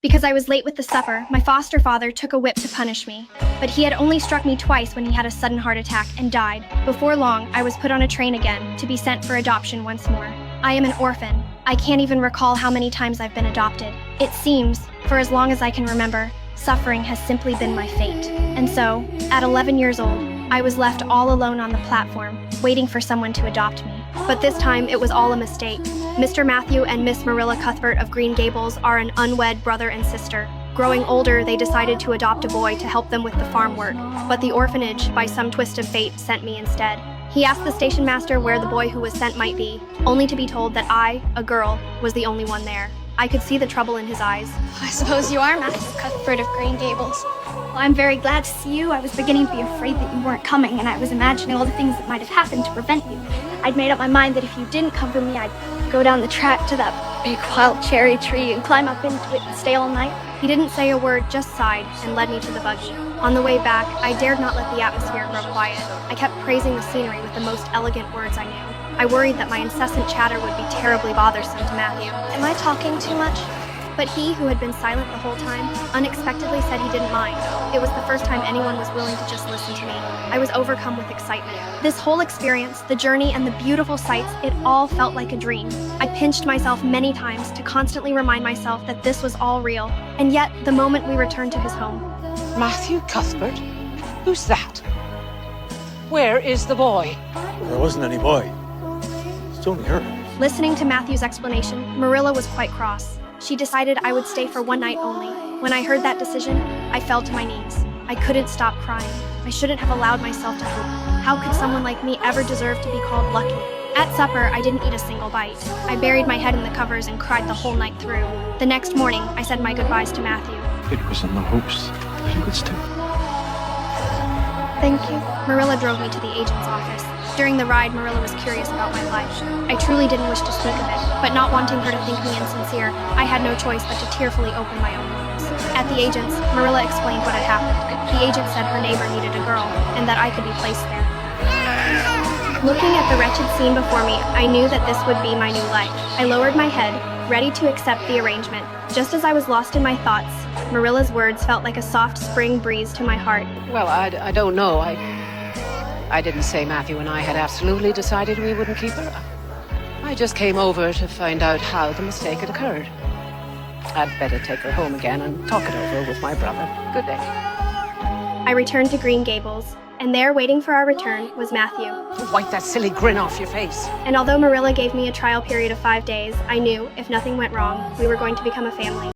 Because I was late with the supper, my foster father took a whip to punish me. But he had only struck me twice when he had a sudden heart attack and died. Before long, I was put on a train again to be sent for adoption once more. I am an orphan. I can't even recall how many times I've been adopted. It seems, for as long as I can remember, suffering has simply been my fate. And so, at 11 years old, I was left all alone on the platform, waiting for someone to adopt me. But this time, it was all a mistake. Mr. Matthew and Miss Marilla Cuthbert of Green Gables are an unwed brother and sister. Growing older, they decided to adopt a boy to help them with the farm work, but the orphanage, by some twist of fate, sent me instead. He asked the station master where the boy who was sent might be, only to be told that I, a girl, was the only one there. I could see the trouble in his eyes. I suppose you are Matthew Cuthbert of Green Gables. Well, I'm very glad to see you. I was beginning to be afraid that you weren't coming, and I was imagining all the things that might have happened to prevent you. I'd made up my mind that if you didn't come for me, I'd go down the track to that big wild cherry tree and climb up into it and stay all night. He didn't say a word, just sighed, and led me to the buggy. On the way back, I dared not let the atmosphere grow quiet. I kept praising the scenery with the most elegant words I knew. I worried that my incessant chatter would be terribly bothersome to Matthew. Am I talking too much? But he, who had been silent the whole time, unexpectedly said he didn't mind. It was the first time anyone was willing to just listen to me. I was overcome with excitement. This whole experience, the journey, and the beautiful sights, it all felt like a dream. I pinched myself many times to constantly remind myself that this was all real. And yet, the moment we returned to his home. Matthew Cuthbert? Who's that? Where is the boy? There wasn't any boy. It's only her. Listening to Matthew's explanation, Marilla was quite cross. She decided I would stay for one night only. When I heard that decision, I fell to my knees. I couldn't stop crying. I shouldn't have allowed myself to hope. How could someone like me ever deserve to be called lucky? At supper, I didn't eat a single bite. I buried my head in the covers and cried the whole night through. The next morning, I said my goodbyes to Matthew. It was in the hopes that he would stay. Thank you. Marilla drove me to the agent's office. During the ride, Marilla was curious about my life. I truly didn't wish to speak of it, but not wanting her to think me insincere, I had no choice but to tearfully open my own wounds. At the agent's, Marilla explained what had happened. The agent said her neighbor needed a girl, and that I could be placed there. Looking at the wretched scene before me, I knew that this would be my new life. I lowered my head, ready to accept the arrangement. Just as I was lost in my thoughts, Marilla's words felt like a soft spring breeze to my heart. Well, I don't know. I didn't say Matthew and I had absolutely decided we wouldn't keep her. I just came over to find out how the mistake had occurred. I'd better take her home again and talk it over with my brother. Good day. I returned to Green Gables, and there waiting for our return was Matthew. Wipe that silly grin off your face. And although Marilla gave me a trial period of 5 days, I knew, if nothing went wrong, we were going to become a family.